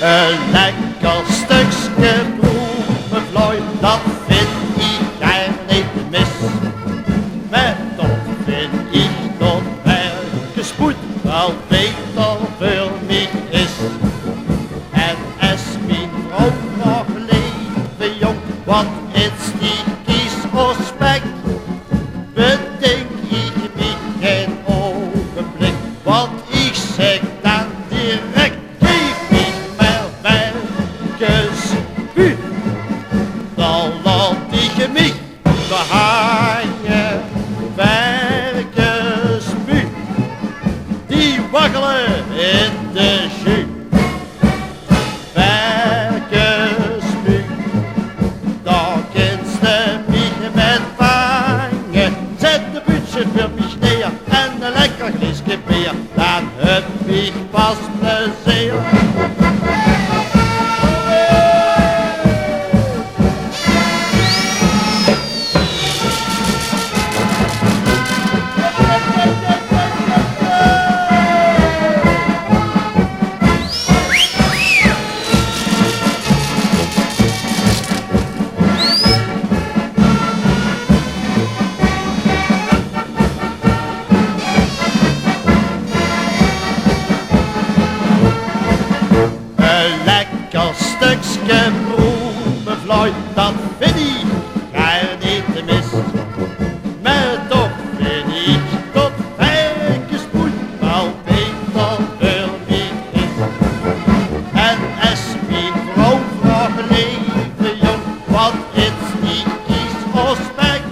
Een lekker stukje bloemenvlooi, dat vind ik er niet mis. Maar toch vind ik dat werkenspoed wel beter voor mij is. En als mijn vrouw nog leven jong, wat is die kiesaspect? Bedenk ik me geen ogenblik, wat ik zeg dan direct. Geef me maar werkenspoed, dan laat ik me behangen. Werkenspoed, die waggelen in de jus. Werkenspoed, daar kinst de mij met vangen. Zet de buurtje voor mij neer en een lekker glisje bier, dan heb ik pas plezier. Lekker stukje bloemenvlooi, dat vind ik er niet te mis. Maar toch vind ik dat werkenspoed wel beter voor mij is. En als mijn vrouw vraagt leven jong, wat is die kiesaspect?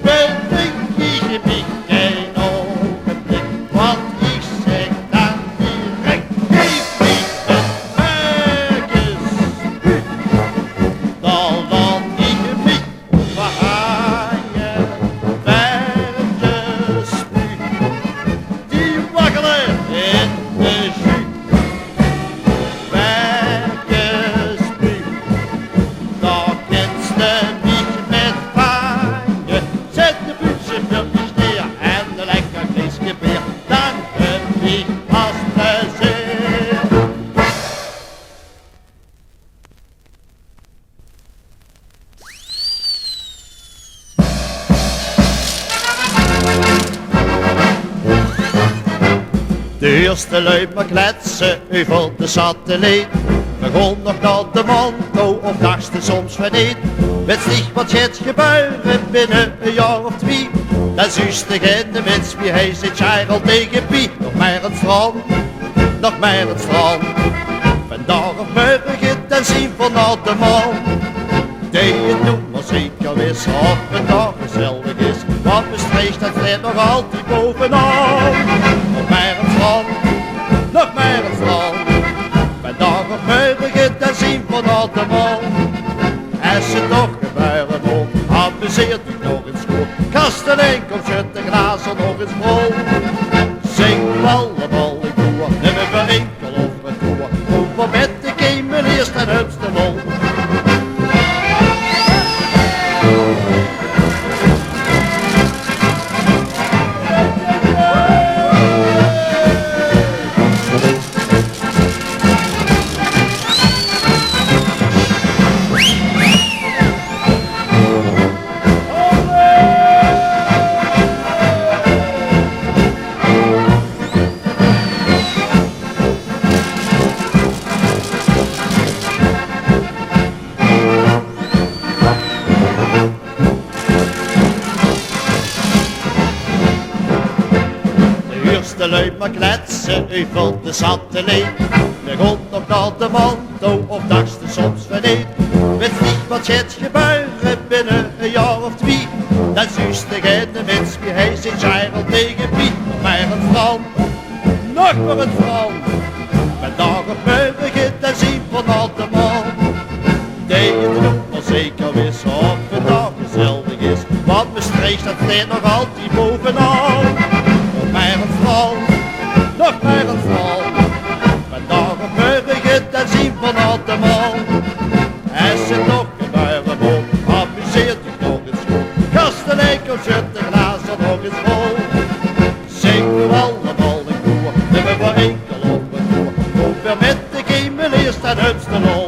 Bedenk ik me geen ogenblik, wat ik zeg dan direct. Geef me dan laat ik me behangen. Werkenspoed, die waggelen in de jus. Werkenspoed, daar kinst de mij met vangen. Zet de buurtje voor mij neer en een lekker glisje bier, dan heb ik pas plezier. De eerste lui maar kletsen over de satelliet. Begon nog naar de mando of dacht ze soms van niet. Weet niet wat gaat gebeuren binnen een jaar of twee. Dan zuist degene mens wie hij zit jaar al tegen pie. Nog meer het strand, nog meer het strand. Vandaag of morgen dan zien we naar de man. Die het doen maar zeker wist of een dag gezellig is. Want bestreekt dat vleet nog altijd bovenaan. Nog meer het strand, nog meer het strand. Vandaag of morgen dan zien we naar de man. Als het nog gebeuren moet, amuseert u nog eens goed. Kasten en kom schut de glazen nog eens vol. Zing allemaal ik doe, nemen we enkel of we toe. Over met de kemel eerst en hupste mol. De lui maar kletsen over de satelliet. Begon nog naar de mando of dacht ze soms van niet. Weet niet wat gaat gebeuren binnen een jaar of twee. Dan zuist degene mens wie hij zit jaar al tegen Piet. Nog maar het strand, nog maar het strand. Vandaag of morgen dan zien we naar de man. Die het doen maar zeker wist of een dag gezellig is. Want bestreekt dat vleet nog altijd bovenaan. Nog maar het strand, nog maar het strand. Vandaag of morgen dan zien we naar de man. Als het nog gebeuren moet, amuseert u nog eens goed. Gasten en kom schut de glazen nog eens vol. Zing nu allemaal een koer, nemen we enkel op een toer. Over met de kemel en hupste lol.